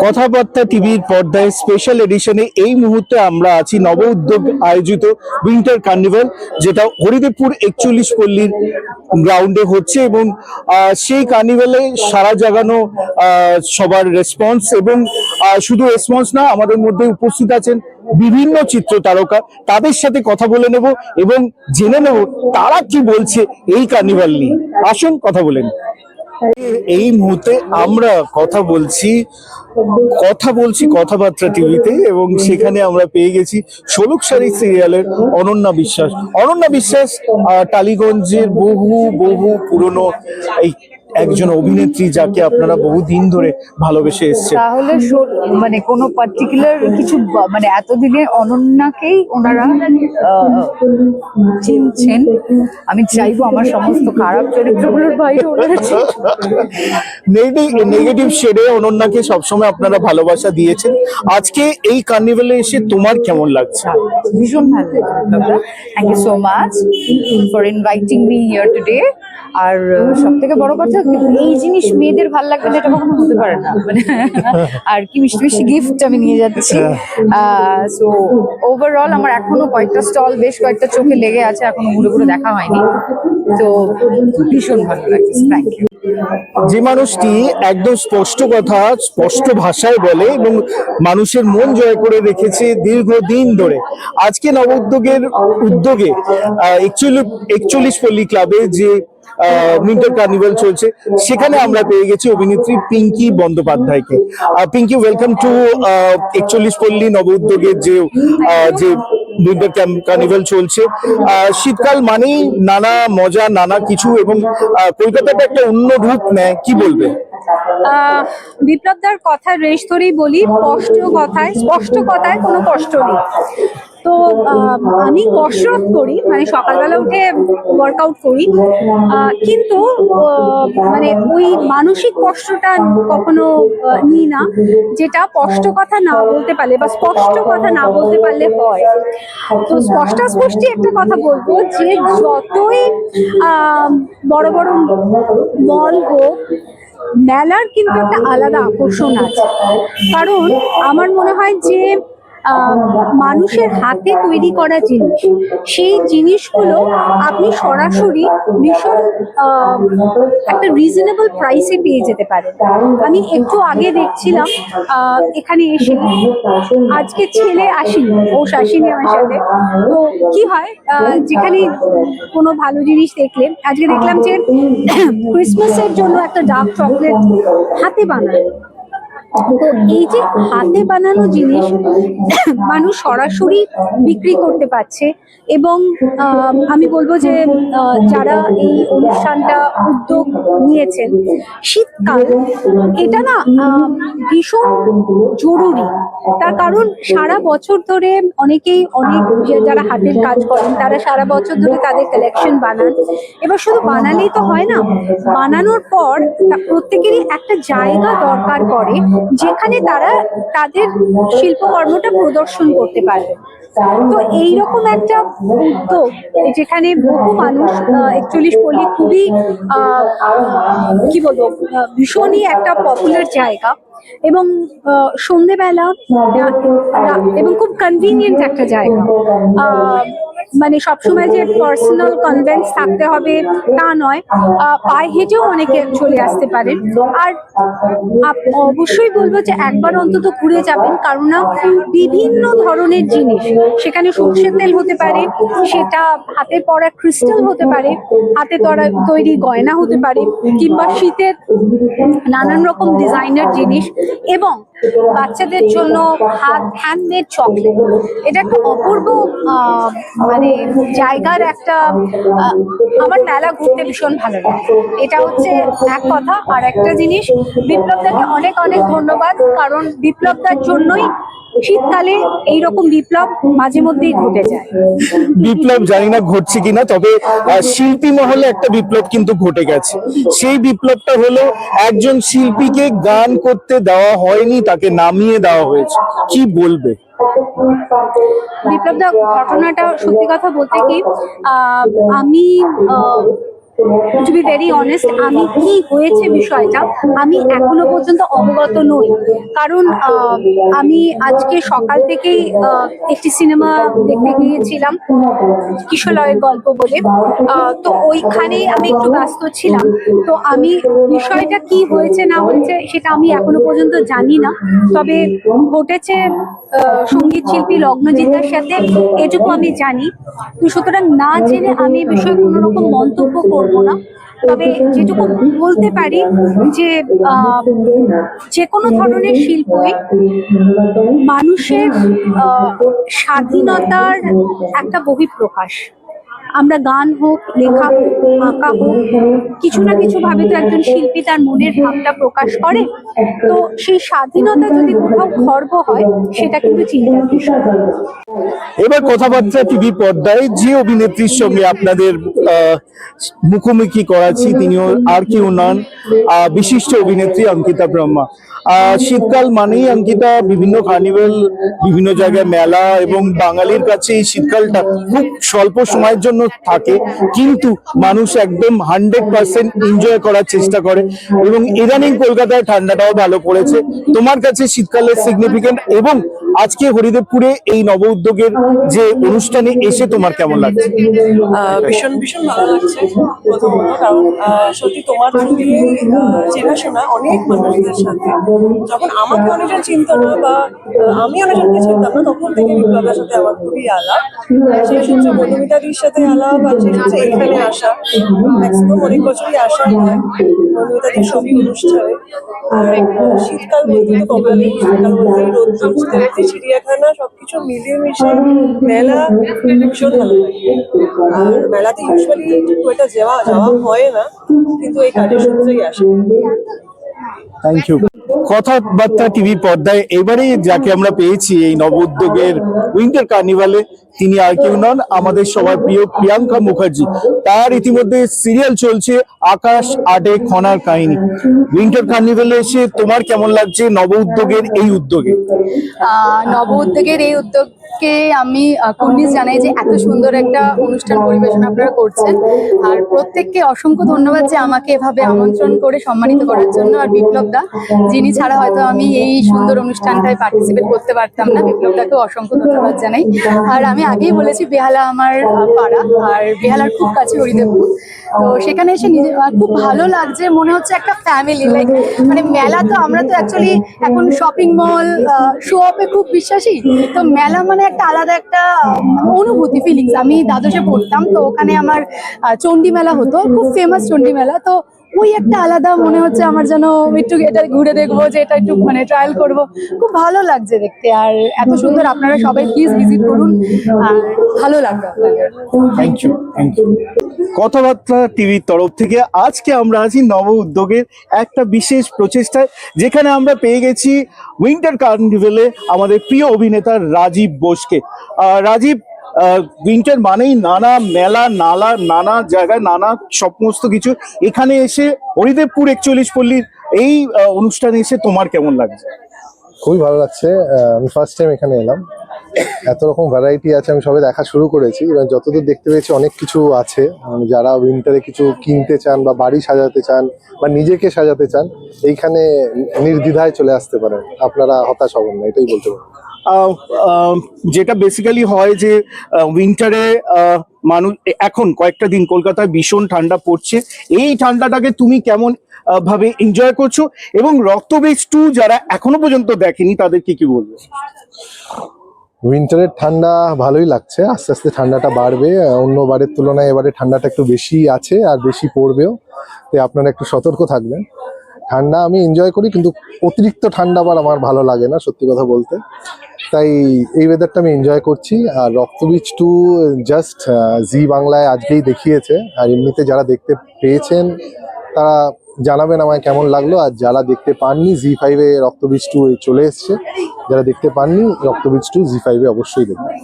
কথাবার্তা টিভির পর্দায় স্পেশাল এডিশনে এই মুহূর্তে আমরা আছি নব উদ্যোগ আয়োজিত উইন্টার কার্নিভাল, যেটা হরিদেবপুর 41 পল্লীর গ্রাউন্ডে হচ্ছে এবং সেই কার্নিভালে সারা জাগানো সবার রেসপন্স এবং শুধু রেসপন্স না, আমাদের মধ্যে উপস্থিত আছেন বিভিন্ন চিত্র তারকা। তাদের সাথে কথা বলে নেব এবং জেনে নেব তারা কি বলছে এই কার্নিভাল নিয়ে। আসুন কথা বলেন। এই মুহূর্তে আমরা কথা বলছি কথাবার্তা টিভিতে এবং সেখানে আমরা পেয়ে গেছি ষোলক শাড়ি সিরিয়ালের অনন্যা বিশ্বাস টালিগঞ্জের বহু পুরনো এই একজন অভিনেত্রী, যাকে আপনারা বহুদিন ধরে ভালোবেসে এসেছেন। তাহলে মানে কোনো পার্টিকুলার কিছু মানে এতদিনে অনন্যাকেই ওনারা চিনছেন। আমি চাইবো আমার সমস্ত খারাপ চরিত্রগুলোর বাইরে ওনারা নেগেটিভ শেডে অনন্যাকে সবসময় আপনারা ভালোবাসা দিয়েছেন। আজকে এই কার্নিভালে এসে তোমার কেমন লাগছে? ভীষণ ভালো লাগছে। Thank you so much for inviting me here today. আর সব থেকে বড় কথা, এই জিনিস মেয়েদের ভালো লাগবে না এটা কখনো হতে পারে না। মানে আর কি মিষ্টি মিষ্টি গিফট আমি নিয়ে যাচ্ছি। সো ওভারঅল আমার এখনো কয়েকটা স্টল, বেশ কয়েকটা চোখে লেগে আছে, এখনো ঘুরে দেখা হয়নি। তো ভীষণ ভালো লাগছে। Thank you. যে মানুষটি একদম স্পষ্ট ভাষায় বলে এবং মানুষের মন জয় করে রেখেছে দীর্ঘদিন ধরে, আজকে নব উদ্যোগে 41 পল্লী ক্লাবে যে উইন্টার কার্নিভাল চলছে, সেখানে আমরা পেয়ে গেছি অভিনেত্রী পিঙ্কি বন্দ্যোপাধ্যায়কে। পিঙ্কি, ওয়েলকাম টু 41 পল্লী নব উদ্যোগের যে উইন্টার কার্নিভাল চলছে। শীতকাল মানেই নানা মজা, নানা কিছু, এবং কলকাতাটা একটা অন্য রূপ নেয়, কি বলবে? বিপ্লবদার কথার রেশ ধরেই বলি, স্পষ্ট কথায় কোনো কষ্ট নেই। তো আমি কসরত করি, মানে সকালবেলা উঠে ওয়ার্কআউট করি, কিন্তু মানে ওই মানসিক কষ্টটা কখনো নিই না, যেটা স্পষ্ট কথা না বলতে পারলে হয়। তো স্পষ্টাস্পষ্টি একটা কথা বলবো, যে যতই বড় বড় মল হোক, মেলার কিন্তু একটা আলাদা আকর্ষণ আছে। কারণ আমার মনে হয় যে মানুষের হাতে তৈরি করা জিনিস, সেই জিনিসগুলো আপনি সরাসরি ভীষণ একটা রিজনেবল প্রাইসে পেয়ে যেতে পারেন। আমি একটু আগে দেখছিলাম এখানে এসে, আজকে ছেলে আসেনি, ও আসেনি আমার সাথে। তো কি হয়, যেখানে কোনো ভালো জিনিস দেখলে, আজকে দেখলাম যে ক্রিসমাসের জন্য একটা ডার্ক চকলেট হাতে বানানো। তো এই যে হাতে বানানো জিনিস মানুষ সরাসরি বিক্রি করতে পারছে, এবং আমি বলবো যে যারা এই অনুষ্ঠানটা উদ্যোগ নিয়েছেন, শীতকাল এটা না ভীষণ জরুরি। তার কারণ সারা বছর ধরে অনেকেই যারা হাতের কাজ করেন, তারা সারা বছর ধরে তাদের কালেকশন বানান। এবার শুধু বানালেই তো হয় না, বানানোর পর প্রত্যেকেরই একটা জায়গা দরকার পড়ে যেখানে তারা তাদের শিল্পকর্মটা প্রদর্শন করতে পারবে। তো এইরকম একটা উদ্যোগ, যেখানে বহু মানুষ, 41 পল্লী খুবই কি বলবো, ভীষণই একটা পপুলার জায়গা, এবং সন্ধেবেলা এবং খুব কনভিনিয়েন্ট একটা জায়গা। মানে সবসময় যে পার্সোনাল কনভেন্স থাকতে হবে তা নয়, পায়ে হেঁটেও অনেকে চলে আসতে পারেন। আর অবশ্যই বলবো যে একবার অন্তত ঘুরে যাবেন, কারণ না বিভিন্ন ধরনের জিনিস সেখানে, সরষের তেল হতে পারে, সেটা হাতে পরা ক্রিস্টাল হতে পারে, হাতে তৈরি গয়না হতে পারে, কিংবা শীতের নানান রকম ডিজাইনার জিনিস, এবং বাচ্চাদের জন্য হ্যান্ডমেড চকলেট। এটা একটা অপূর্ব মানে জায়গার একটা, আমার মেলা ঘুরতে ভীষণ ভালো লাগে। এটা হচ্ছে এক কথা। আর একটা জিনিস, বিপ্লবদাকে অনেক অনেক ধন্যবাদ, কারণ বিপ্লবদার জন্যই শীতকালে এইরকম বিপ্লব মাঝে মধ্যেই ঘটে যায়। বিপ্লব জানি না ঘটছে কিনা, তবে শিল্পী মহলে একটা বিপ্লব কিন্তু ঘটে গেছে। সেই বিপ্লবটা হলো, একজন শিল্পীকে গান করতে দেওয়া হয়নি, তাকে নামিয়ে দেওয়া হয়েছে। কি বলবে? বিপ্লবদা, ঘটনাটা সত্যি কথা বলতে কি, আমি টু বি ভেরি অনেস্ট, আমি কি হয়েছে বিষয়টা আমি এখনো পর্যন্ত অবগত নই। কারণ আমি আজকে সকাল থেকেই একটি সিনেমা দেখতে গিয়েছিলাম, কিশোরলয়ের গল্প বলে। তো ওইখানে আমি একটু ব্যস্ত ছিলাম, তো আমি বিষয়টা কি হয়েছে না হয়েছে সেটা আমি এখনো পর্যন্ত জানি না। তবে ঘটেছে সঙ্গীত শিল্পী লগ্নজিতার সাথে, এটুকু আমি জানি। তো সুতরাং না জেনে আমি এই বিষয়ে কোনো রকম মন্তব্য করব না। তবে যেটুকু বলতে পারি যে যে কোনো ধরনের শিল্পই মানুষের স্বাধীনতার একটা বহিঃপ্রকাশ। আমরা গান হোক, লেখা হোক, আঁকা হোক, কিছু না কিছু ভাবে তো একজন শিল্পী তার মনের ভাবটা প্রকাশ করে। তো সেই স্বাধীনতা যদি কোথাও খর্ব হয় সেটা কিন্তু চিন্তার বিষয়। এবার কথাবার্তা টিভি পর্দায় যে অভিনেত্রীর সঙ্গে আপনাদের মুখোমুখি করাচ্ছি তিনিও আর কেউ নন, বিশিষ্ট অভিনেত্রী অঙ্কিতা ব্রহ্মা। শীতকাল মানেই অঙ্কিতা বিভিন্ন কার্নিভেল, বিভিন্ন জায়গায় মেলা, এবং বাঙালির কাছে এই শীতকালটা খুব স্বল্প সময়ের জন্য থাকে, কিন্তু মানুষ একদম 100% এনজয় করার চেষ্টা করে। এবং ইদানিং কলকাতায় ঠান্ডাটাও ভালো পড়েছে। তোমার কাছে শীতকালের সিগনিফিকেন্ট এবং আজকে হরিদেবপুরে এই নব উদ্যোগের যে অনুষ্ঠানে এসে তোমার কেমন লাগছে? ভীষণ ভীষণ ভালো লাগছে প্রথমত, কারণ সত্যি তোমার থ্রু দিয়ে চেনাশোনা অনেক মানুষদের সাথে। যখন আমাকে অনেকজন চিনত না বা আমি অনেকজনকে চিনতাম না, তখন থেকে বিপ্লবের সাথে আমার খুবই আলাপ। সেই সূত্রে মধুমিতাদির সাথে আলাপ, আর সেই সূত্রে এখানে আসা, ম্যাক্সিমাম অনেক বছরই আসা হয় মধুমিতাদির সবই অনুষ্ঠানে। আর শীতকাল বলতে তো কপালি, শীতকাল বলতেই রোদ্দুর, চিড়িয়াখানা, সবকিছু মিলিয়ে মিশে মেলা ভীষণ ভালো লাগে। আর মেলাতে ইউজুয়ালি খুব একটা যাওয়া হয় না, কিন্তু এই কাজের সূত্রেই আসে। Thank you. কথাবার্তা টিভি পর্দায় এবারে যাকে আমরা পেয়েছি এই নব উদ্যোগের উইন্টার কার্নিভালে, তিনি আর কেউ নন, আমাদের সবার প্রিয় প্রিয়াঙ্কা মুখার্জি। তার ইতিমধ্যে সিরিয়াল চলছে আকাশ আটে খনার কাহিনী। উইন্টার কার্নিভালে এসে তোমার কেমন লাগছে নব উদ্যোগের এই উদ্যোগে? নব উদ্যোগের এই উদ্যোগকে আমি কুর্নিশ জানাই যে এত সুন্দর একটা অনুষ্ঠান পরিবেশন আপনারা করছেন। আর প্রত্যেককে অসংখ্য ধন্যবাদ যে আমাকে এভাবে আমন্ত্রণ করে সম্মানিত করার জন্য। আর বিপ্লব দা, যিনি ছাড়া হয়তো আমি এই সুন্দর অনুষ্ঠানটায় পার্টিসিপেট করতে পারতাম না, বিপ্লব দাকে অসংখ্য ধন্যবাদ জানাই। আর আমি আগেই বলেছি বেহালা আমার পাড়া, আর বেহালার খুব কাছে হরিদেবপুর। তো সেখানে এসে নিজে খুব ভালো লাগছে, মনে হচ্ছে একটা ফ্যামিলি। লাইক মানে মেলা তো আমরা তো অ্যাকচুয়ালি এখন শপিং মল, শো অফে খুব বিশ্বাসী। তো মেলা মানে একটা আলাদা একটা অনুভূতি, ফিলিংস। আমি দ্বাদশে পড়তাম, তো ওখানে আমার চণ্ডী মেলা হতো, খুব ফেমাস চণ্ডী মেলা। তো ওই একটা আলাদা মনে হচ্ছে আমার, যেন একটু এটা ঘুরে দেখবো, যে এটা একটু মানে ট্রায়াল করব। খুব ভালো লাগছে দেখতে। আর এত সুন্দর, আপনারা সবাই প্লিজ ভিজিট করুন, আর ভালো লাগবে আপনাদের। Thank you, thank you. কথাবার্তা টিভির তরফ থেকে আজকে আমরা আছি নব উদ্যোগের একটা বিশেষ প্রচেষ্টায়, যেখানে আমরা পেয়ে গেছি উইন্টার কার্নিভেলে আমাদের প্রিয় অভিনেতা রাজীব বোসকে। রাজীব, উইন্টার মানেই নানা মেলা, নানা জায়গায় নানা সমস্ত কিছু। এখানে এসে হরিদেবপুর 41 পল্লীর এই অনুষ্ঠানে এসে তোমার কেমন লাগছে? খুবই ভালো লাগছে। আমি ফার্স্ট টাইম এখানে এলাম। এত রকম ভ্যারাইটি আছে, আমি সবে দেখা শুরু করেছি। এবার যতদূর দেখতে পেয়েছি অনেক কিছু আছে। যারা উইন্টারে কিছু কিনতে চান বা বাড়ি সাজাতে চান বা নিজেকে সাজাতে চান, এইখানে নির্দ্বিধায় চলে আসতে পারেন, আপনারা হতাশ হবেন না, এটাই বলতে পারেন। যেটা বেসিক্যালি হয় যে উইন্টারে মানুষ, এখন কয়েকটা দিন কলকাতায় ভীষণ ঠান্ডা পড়ছে, এই ঠান্ডাটাকে তুমি কেমন ভাবে এনজয় করছো, এবং রক্তবীজ 2 যারা এখনো পর্যন্ত দেখেনি তাদেরকে কি বলবো? উইন্টারের ঠান্ডা ভালোই লাগছে, আস্তে আস্তে ঠান্ডাটা বাড়বে। অন্য বারের তুলনায় এবারে ঠান্ডাটা একটু বেশি আছে আর বেশি পড়বেও, তাই আপনারা একটু সতর্ক থাকবেন। ঠান্ডা আমি এনজয় করি, কিন্তু অতিরিক্ত ঠান্ডা আবার আমার ভালো লাগে না, সত্যি কথা বলতে। তাই এই ওয়েদারটা আমি এনজয় করছি। আর রক্তবীজ 2 জাস্ট জি বাংলায় আজকেই দেখিয়েছে। আর এমনিতে যারা দেখতে পেয়েছেন তারা জানাবেন আমায় কেমন লাগলো। আর যারা দেখতে পাননি, জি5-এ রক্তবীজ 2 চলে এসছে। যারা দেখতে পাননি, রক্তবীজ 2 জি5-এ অবশ্যই দেখবেন।